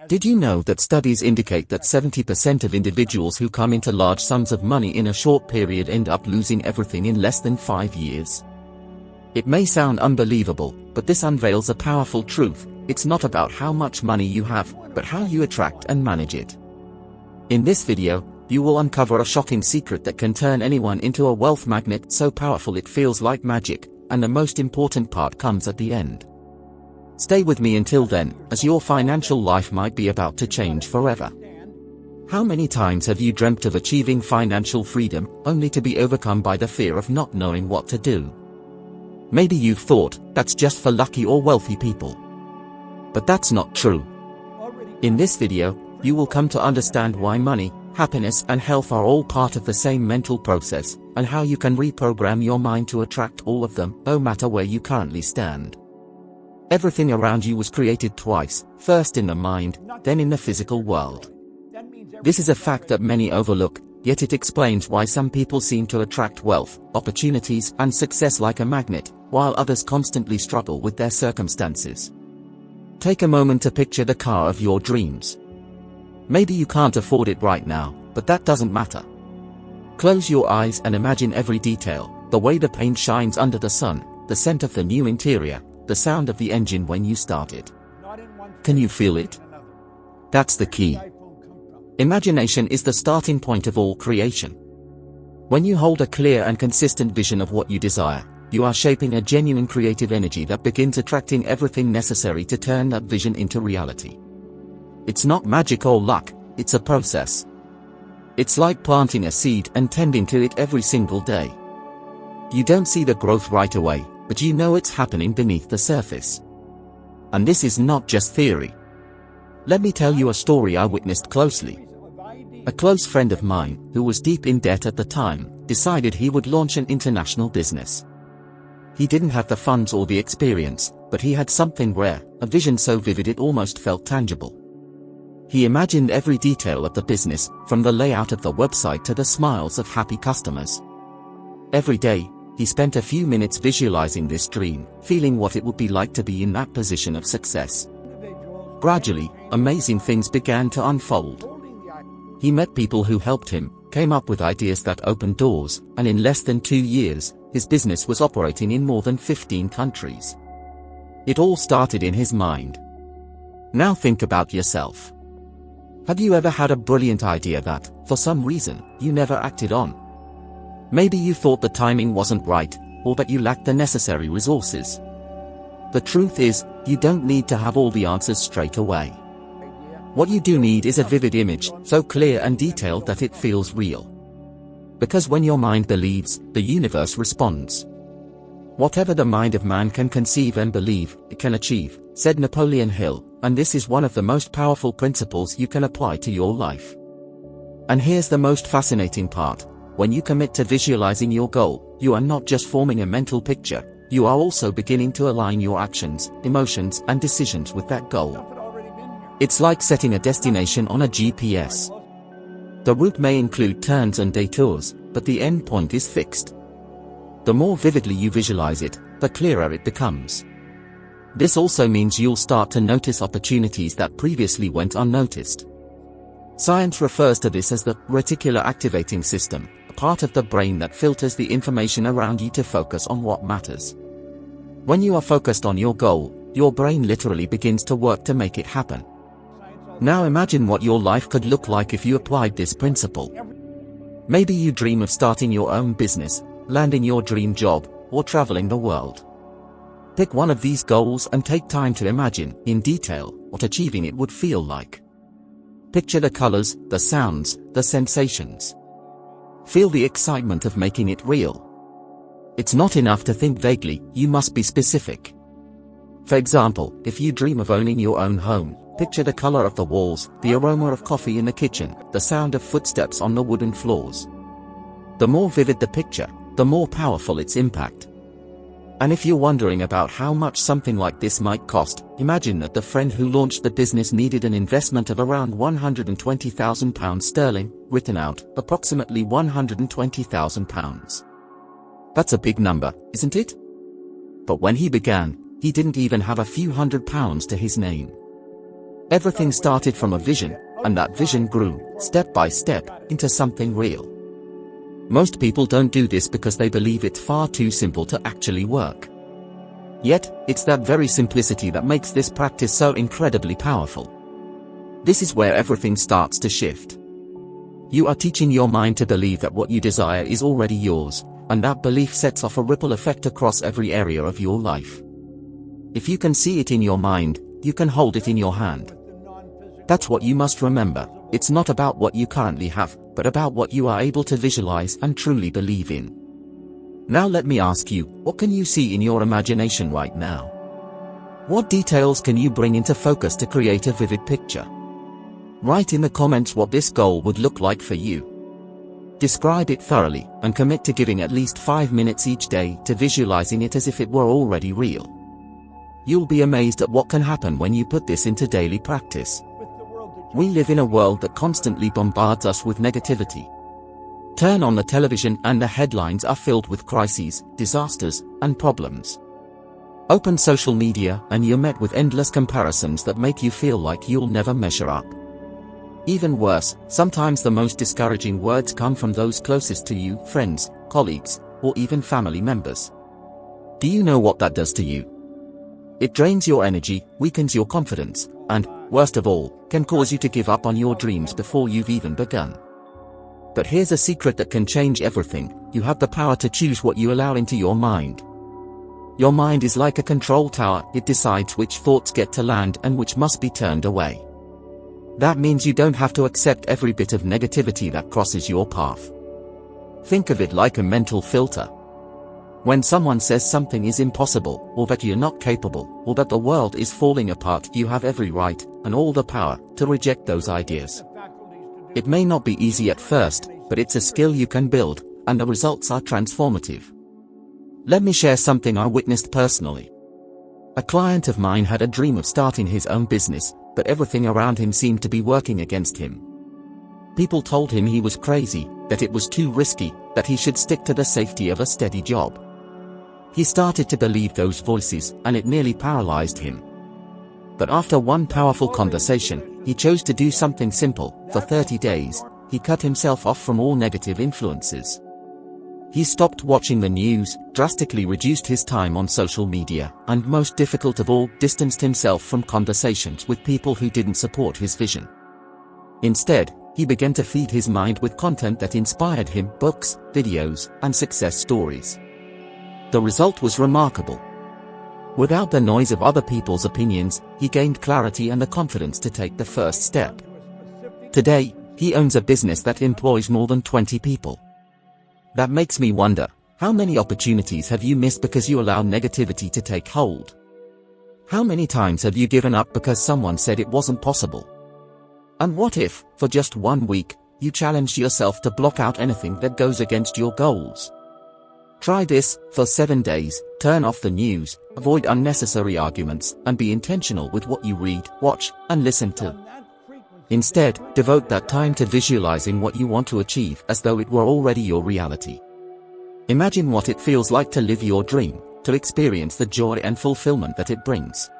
Did you know that studies indicate that 70% of individuals who come into large sums of money in a short period end up losing everything in less than 5 years? It may sound unbelievable, but this unveils a powerful truth. It's not about how much money you have, but how you attract and manage it. In this video, you will uncover a shocking secret that can turn anyone into a wealth magnet so powerful it feels like magic, and the most important part comes at the end. Stay with me until then, as your financial life might be about to change forever. How many times have you dreamt of achieving financial freedom, only to be overcome by the fear of not knowing what to do? Maybe you've thought, that's just for lucky or wealthy people. But that's not true. In this video, you will come to understand why money, happiness and health are all part of the same mental process, and how you can reprogram your mind to attract all of them, no matter where you currently stand. Everything around you was created twice, first in the mind, then in the physical world. This is a fact that many overlook, yet it explains why some people seem to attract wealth, opportunities and success like a magnet, while others constantly struggle with their circumstances. Take a moment to picture the car of your dreams. Maybe you can't afford it right now, but that doesn't matter. Close your eyes and imagine every detail, the way the paint shines under the sun, the scent of the new interior, the sound of the engine when you start it. Can you feel it? That's the key. Imagination is the starting point of all creation. When you hold a clear and consistent vision of what you desire, you are shaping a genuine creative energy that begins attracting everything necessary to turn that vision into reality. It's not magic or luck, it's a process. It's like planting a seed and tending to it every single day. You don't see the growth right away, but you know it's happening beneath the surface. And this is not just theory. Let me tell you a story I witnessed closely. A close friend of mine, who was deep in debt at the time, decided he would launch an international business. He didn't have the funds or the experience, but he had something rare, a vision so vivid it almost felt tangible. He imagined every detail of the business, from the layout of the website to the smiles of happy customers. Every day, he spent a few minutes visualizing this dream, feeling what it would be like to be in that position of success. Gradually, amazing things began to unfold. He met people who helped him, came up with ideas that opened doors, and in less than 2 years, his business was operating in more than 15 countries. It all started in his mind. Now think about yourself. Have you ever had a brilliant idea that, for some reason, you never acted on? Maybe you thought the timing wasn't right, or that you lacked the necessary resources. The truth is, you don't need to have all the answers straight away. What you do need is a vivid image, so clear and detailed that it feels real. Because when your mind believes, the universe responds. Whatever the mind of man can conceive and believe, it can achieve, said Napoleon Hill, and this is one of the most powerful principles you can apply to your life. And here's the most fascinating part. When you commit to visualizing your goal, you are not just forming a mental picture, you are also beginning to align your actions, emotions and decisions with that goal. It's like setting a destination on a GPS. The route may include turns and detours, but the end point is fixed. The more vividly you visualize it, the clearer it becomes. This also means you'll start to notice opportunities that previously went unnoticed. Science refers to this as the reticular activating system, a part of the brain that filters the information around you to focus on what matters. When you are focused on your goal, your brain literally begins to work to make it happen. Now imagine what your life could look like if you applied this principle. Maybe you dream of starting your own business, landing your dream job, or traveling the world. Pick one of these goals and take time to imagine, in detail, what achieving it would feel like. Picture the colors, the sounds, the sensations. Feel the excitement of making it real. It's not enough to think vaguely, you must be specific. For example, if you dream of owning your own home, picture the color of the walls, the aroma of coffee in the kitchen, the sound of footsteps on the wooden floors. The more vivid the picture, the more powerful its impact. And if you're wondering about how much something like this might cost, imagine that the friend who launched the business needed an investment of around £120,000, written out, approximately £120,000. That's a big number, isn't it? But when he began, he didn't even have a few £100s to his name. Everything started from a vision, and that vision grew, step by step, into something real. Most people don't do this because they believe it's far too simple to actually work. Yet, it's that very simplicity that makes this practice so incredibly powerful. This is where everything starts to shift. You are teaching your mind to believe that what you desire is already yours, and that belief sets off a ripple effect across every area of your life. If you can see it in your mind, you can hold it in your hand. That's what you must remember. It's not about what you currently have, but about what you are able to visualize and truly believe in. Now let me ask you, what can you see in your imagination right now? What details can you bring into focus to create a vivid picture? Write in the comments what this goal would look like for you. Describe it thoroughly, and commit to giving at least 5 minutes each day to visualizing it as if it were already real. You'll be amazed at what can happen when you put this into daily practice. We live in a world that constantly bombards us with negativity. Turn on the television and the headlines are filled with crises, disasters, and problems. Open social media and you're met with endless comparisons that make you feel like you'll never measure up. Even worse, sometimes the most discouraging words come from those closest to you, friends, colleagues, or even family members. Do you know what that does to you? It drains your energy, weakens your confidence, and, worst of all, can cause you to give up on your dreams before you've even begun. But here's a secret that can change everything: you have the power to choose what you allow into your mind. Your mind is like a control tower. It decides which thoughts get to land and which must be turned away. That means you don't have to accept every bit of negativity that crosses your path. Think of it like a mental filter. When someone says something is impossible, or that you're not capable, or that the world is falling apart, you have every right, and all the power, to reject those ideas. It may not be easy at first, but it's a skill you can build, and the results are transformative. Let me share something I witnessed personally. A client of mine had a dream of starting his own business, but everything around him seemed to be working against him. People told him he was crazy, that it was too risky, that he should stick to the safety of a steady job. He started to believe those voices, and it nearly paralyzed him. But after one powerful conversation, he chose to do something simple. For 30 days, he cut himself off from all negative influences. He stopped watching the news, drastically reduced his time on social media, and most difficult of all, distanced himself from conversations with people who didn't support his vision. Instead, he began to feed his mind with content that inspired him: books, videos, and success stories. The result was remarkable. Without the noise of other people's opinions, he gained clarity and the confidence to take the first step. Today, he owns a business that employs more than 20 people. That makes me wonder, how many opportunities have you missed because you allow negativity to take hold? How many times have you given up because someone said it wasn't possible? And what if, for just 1 week, you challenged yourself to block out anything that goes against your goals? Try this. For 7 days, turn off the news, avoid unnecessary arguments, and be intentional with what you read, watch, and listen to. Instead, devote that time to visualizing what you want to achieve as though it were already your reality. Imagine what it feels like to live your dream, to experience the joy and fulfillment that it brings.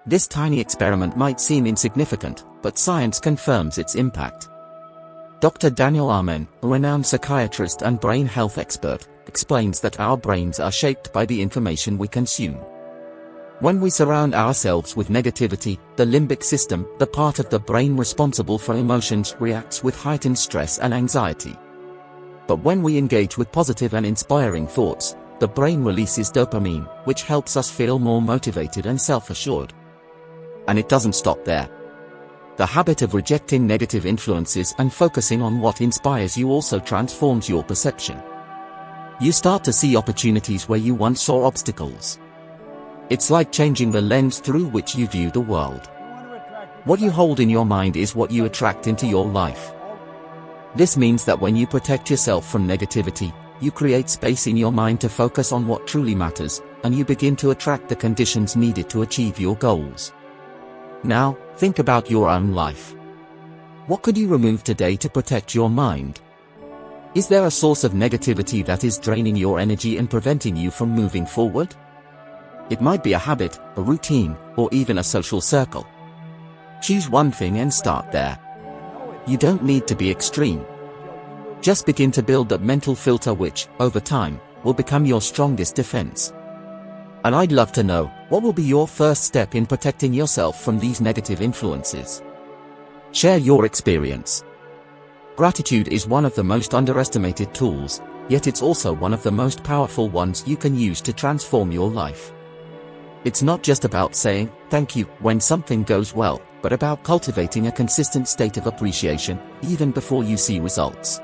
This tiny experiment might seem insignificant, but science confirms its impact. Dr. Daniel Amen, a renowned psychiatrist and brain health expert, explains that our brains are shaped by the information we consume. When we surround ourselves with negativity, the limbic system, the part of the brain responsible for emotions, reacts with heightened stress and anxiety. But when we engage with positive and inspiring thoughts, the brain releases dopamine, which helps us feel more motivated and self-assured. And it doesn't stop there. The habit of rejecting negative influences and focusing on what inspires you also transforms your perception. You start to see opportunities where you once saw obstacles. It's like changing the lens through which you view the world. What you hold in your mind is what you attract into your life. This means that when you protect yourself from negativity, you create space in your mind to focus on what truly matters, and you begin to attract the conditions needed to achieve your goals. Now, think about your own life. What could you remove today to protect your mind? Is there a source of negativity that is draining your energy and preventing you from moving forward? It might be a habit, a routine, or even a social circle. Choose one thing and start there. You don't need to be extreme. Just begin to build that mental filter which, over time, will become your strongest defense. And I'd love to know, what will be your first step in protecting yourself from these negative influences? Share your experience. Gratitude is one of the most underestimated tools, yet it's also one of the most powerful ones you can use to transform your life. It's not just about saying, thank you, when something goes well, but about cultivating a consistent state of appreciation, even before you see results.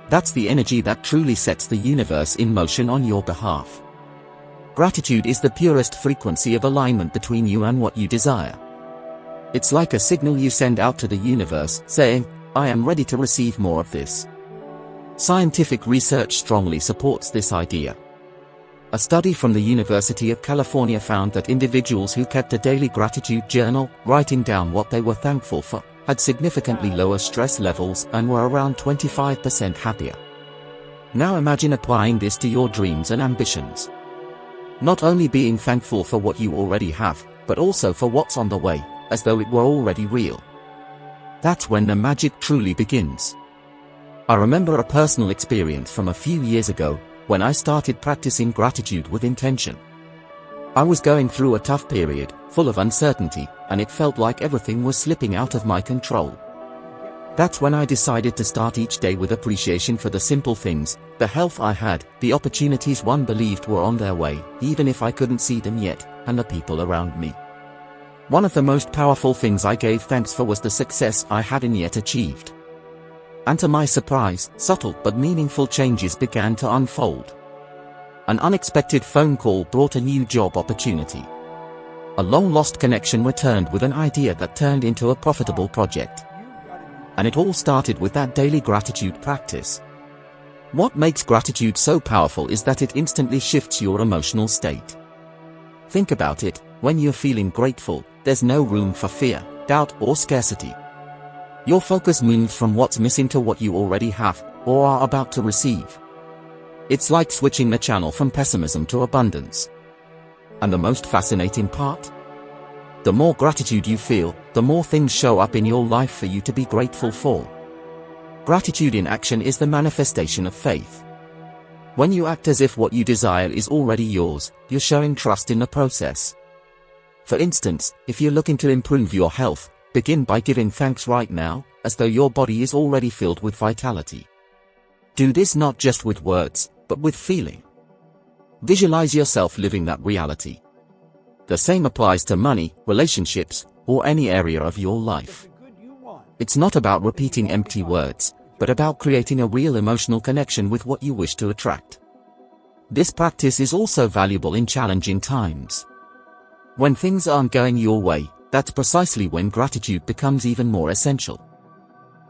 That's the energy that truly sets the universe in motion on your behalf. Gratitude is the purest frequency of alignment between you and what you desire. It's like a signal you send out to the universe, saying, I am ready to receive more of this. Scientific research strongly supports this idea. A study from the University of California found that individuals who kept a daily gratitude journal, writing down what they were thankful for, had significantly lower stress levels and were around 25% happier. Now imagine applying this to your dreams and ambitions. Not only being thankful for what you already have, but also for what's on the way, as though it were already real. That's when the magic truly begins. I remember a personal experience from a few years ago, when I started practicing gratitude with intention. I was going through a tough period, full of uncertainty, and it felt like everything was slipping out of my control. That's when I decided to start each day with appreciation for the simple things, the health I had, the opportunities one believed were on their way, even if I couldn't see them yet, and the people around me. One of the most powerful things I gave thanks for was the success I hadn't yet achieved. And to my surprise, subtle but meaningful changes began to unfold. An unexpected phone call brought a new job opportunity. A long-lost connection returned with an idea that turned into a profitable project. And it all started with that daily gratitude practice. What makes gratitude so powerful is that it instantly shifts your emotional state. Think about it, when you're feeling grateful, there's no room for fear, doubt, or scarcity. Your focus moves from what's missing to what you already have, or are about to receive. It's like switching the channel from pessimism to abundance. And the most fascinating part? The more gratitude you feel, the more things show up in your life for you to be grateful for. Gratitude in action is the manifestation of faith. When you act as if what you desire is already yours, you're showing trust in the process. For instance, if you're looking to improve your health, begin by giving thanks right now, as though your body is already filled with vitality. Do this not just with words, but with feeling. Visualize yourself living that reality. The same applies to money, relationships, or any area of your life. It's not about repeating empty words, but about creating a real emotional connection with what you wish to attract. This practice is also valuable in challenging times. When things aren't going your way, that's precisely when gratitude becomes even more essential.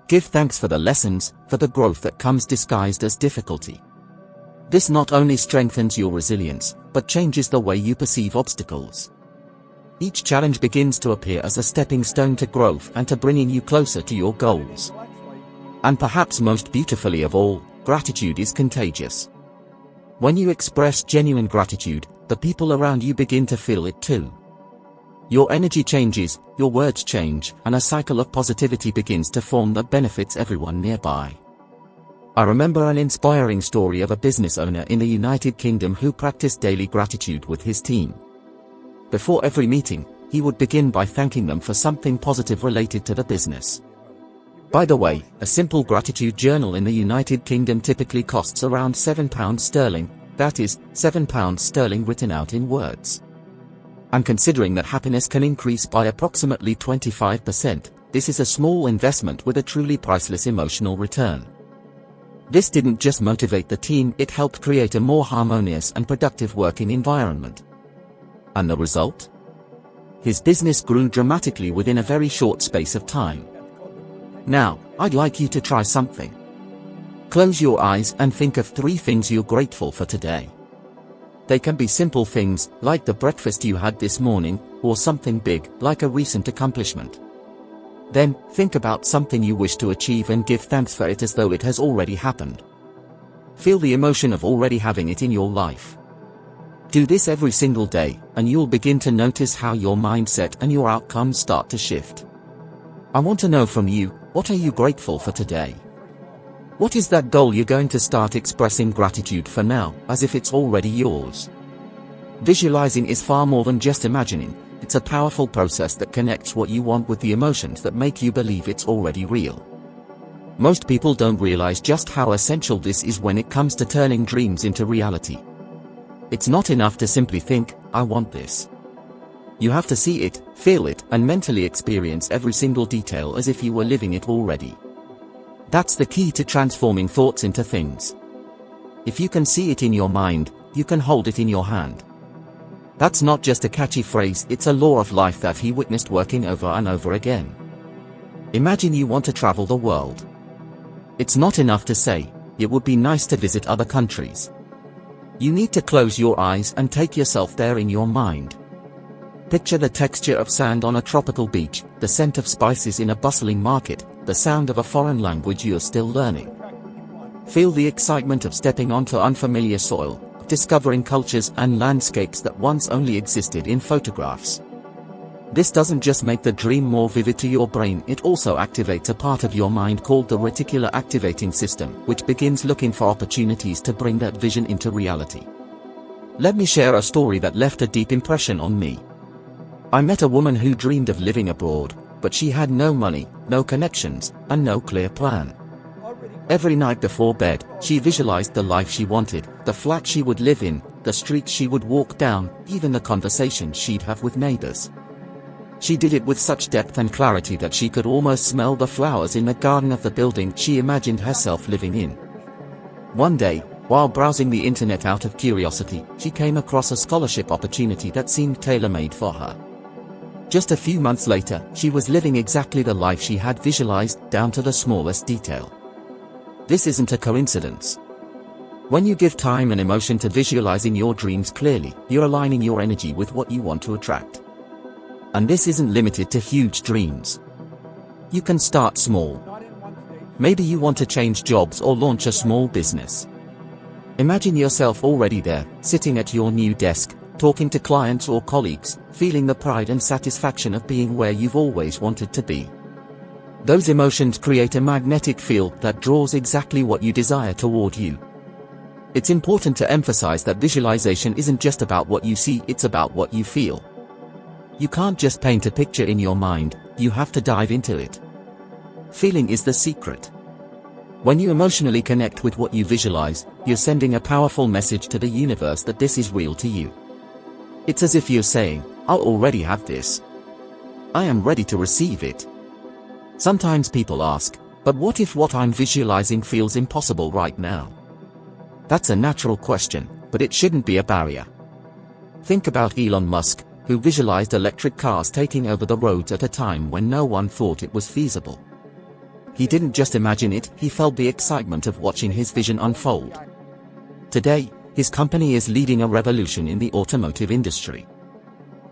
Give thanks for the lessons, for the growth that comes disguised as difficulty. This not only strengthens your resilience, but changes the way you perceive obstacles. Each challenge begins to appear as a stepping stone to growth and to bringing you closer to your goals. And perhaps most beautifully of all, gratitude is contagious. When you express genuine gratitude, the people around you begin to feel it too. Your energy changes, your words change, and a cycle of positivity begins to form that benefits everyone nearby. I remember an inspiring story of a business owner in the United Kingdom who practiced daily gratitude with his team. Before every meeting, he would begin by thanking them for something positive related to the business. By the way, a simple gratitude journal in the United Kingdom typically costs around £7, that is, £7 written out in words. And considering that happiness can increase by approximately 25%, this is a small investment with a truly priceless emotional return. This didn't just motivate the team, it helped create a more harmonious and productive working environment. And the result? His business grew dramatically within a very short space of time. Now, I'd like you to try something. Close your eyes and think of 3 things you're grateful for today. They can be simple things, like the breakfast you had this morning, or something big, like a recent accomplishment. Then, think about something you wish to achieve and give thanks for it as though it has already happened. Feel the emotion of already having it in your life. Do this every single day, and you'll begin to notice how your mindset and your outcomes start to shift. I want to know from you, what are you grateful for today? What is that goal you're going to start expressing gratitude for now, as if it's already yours? Visualizing is far more than just imagining. It's a powerful process that connects what you want with the emotions that make you believe it's already real. Most people don't realize just how essential this is when it comes to turning dreams into reality. It's not enough to simply think, I want this. You have to see it, feel it, and mentally experience every single detail as if you were living it already. That's the key to transforming thoughts into things. If you can see it in your mind, you can hold it in your hand. That's not just a catchy phrase, it's a law of life that he witnessed working over and over again. Imagine you want to travel the world. It's not enough to say, it would be nice to visit other countries. You need to close your eyes and take yourself there in your mind. Picture the texture of sand on a tropical beach, the scent of spices in a bustling market, the sound of a foreign language you're still learning. Feel the excitement of stepping onto unfamiliar soil, discovering cultures and landscapes that once only existed in photographs. This doesn't just make the dream more vivid to your brain, it also activates a part of your mind called the reticular activating system, which begins looking for opportunities to bring that vision into reality. Let me share a story that left a deep impression on me. I met a woman who dreamed of living abroad, but she had no money, no connections, and no clear plan. Every night before bed, she visualized the life she wanted, the flat she would live in, the streets she would walk down, even the conversations she'd have with neighbors. She did it with such depth and clarity that she could almost smell the flowers in the garden of the building she imagined herself living in. One day, while browsing the internet out of curiosity, she came across a scholarship opportunity that seemed tailor-made for her. Just a few months later, she was living exactly the life she had visualized, down to the smallest detail. This isn't a coincidence. When you give time and emotion to visualizing your dreams clearly, you're aligning your energy with what you want to attract. And this isn't limited to huge dreams. You can start small. Maybe you want to change jobs or launch a small business. Imagine yourself already there, sitting at your new desk, talking to clients or colleagues, feeling the pride and satisfaction of being where you've always wanted to be. Those emotions create a magnetic field that draws exactly what you desire toward you. It's important to emphasize that visualization isn't just about what you see, it's about what you feel. You can't just paint a picture in your mind, you have to dive into it. Feeling is the secret. When you emotionally connect with what you visualize, you're sending a powerful message to the universe that this is real to you. It's as if you're saying, I already have this. I am ready to receive it. Sometimes people ask, but what if what I'm visualizing feels impossible right now? That's a natural question, but it shouldn't be a barrier. Think about Elon Musk, who visualized electric cars taking over the roads at a time when no one thought it was feasible. He didn't just imagine it, he felt the excitement of watching his vision unfold. Today, his company is leading a revolution in the automotive industry.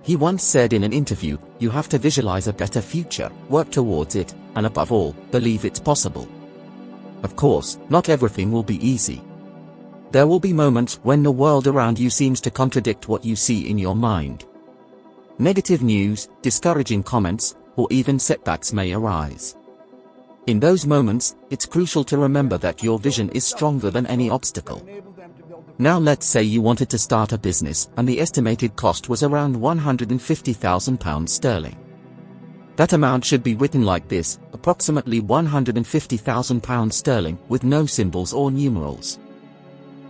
He once said in an interview, you have to visualize a better future, work towards it, and above all, believe it's possible. Of course, not everything will be easy. There will be moments when the world around you seems to contradict what you see in your mind. Negative news, discouraging comments, or even setbacks may arise. In those moments, it's crucial to remember that your vision is stronger than any obstacle. Now let's say you wanted to start a business and the estimated cost was around £150,000 sterling. That amount should be written like this, approximately £150,000 sterling, with no symbols or numerals.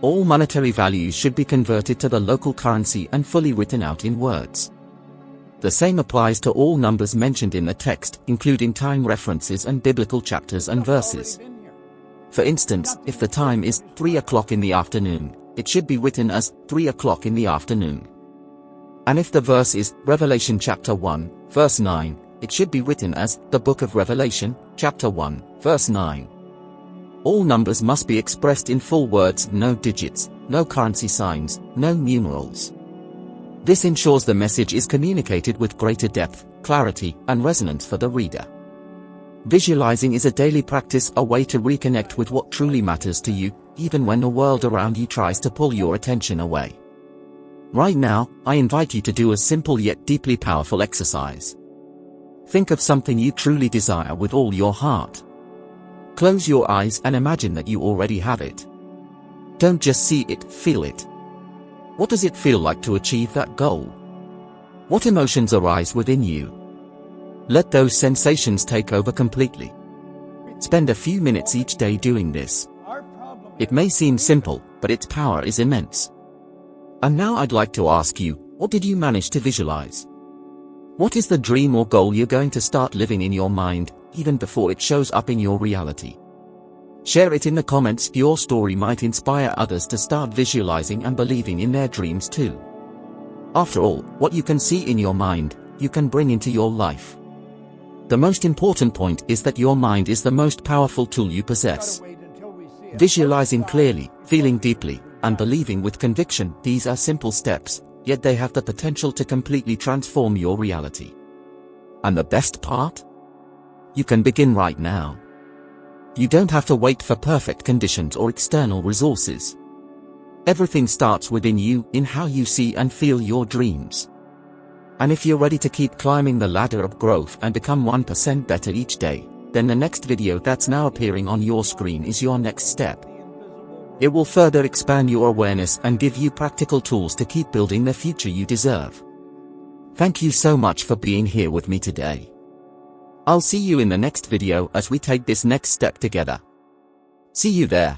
All monetary values should be converted to the local currency and fully written out in words. The same applies to all numbers mentioned in the text, including time references and biblical chapters and verses. For instance, if the time is 3 o'clock in the afternoon, it should be written as 3 o'clock in the afternoon. And if the verse is Revelation chapter 1, verse 9, it should be written as the book of Revelation, chapter 1, verse 9. All numbers must be expressed in full words, no digits, no currency signs, no numerals. This ensures the message is communicated with greater depth, clarity, and resonance for the reader. Visualizing is a daily practice, a way to reconnect with what truly matters to you, even when the world around you tries to pull your attention away. Right now, I invite you to do a simple yet deeply powerful exercise. Think of something you truly desire with all your heart. Close your eyes and imagine that you already have it. Don't just see it, feel it. What does it feel like to achieve that goal? What emotions arise within you? Let those sensations take over completely. Spend a few minutes each day doing this. It may seem simple, but its power is immense. And now I'd like to ask you, what did you manage to visualize? What is the dream or goal you're going to start living in your mind, even before it shows up in your reality? Share it in the comments. Your story might inspire others to start visualizing and believing in their dreams too. After all, what you can see in your mind, you can bring into your life. The most important point is that your mind is the most powerful tool you possess. Visualizing clearly, feeling deeply, and believing with conviction, these are simple steps, yet they have the potential to completely transform your reality. And the best part? You can begin right now. You don't have to wait for perfect conditions or external resources. Everything starts within you, in how you see and feel your dreams. And if you're ready to keep climbing the ladder of growth and become 1% better each day, then the next video that's now appearing on your screen is your next step. It will further expand your awareness and give you practical tools to keep building the future you deserve. Thank you so much for being here with me today. I'll see you in the next video as we take this next step together. See you there.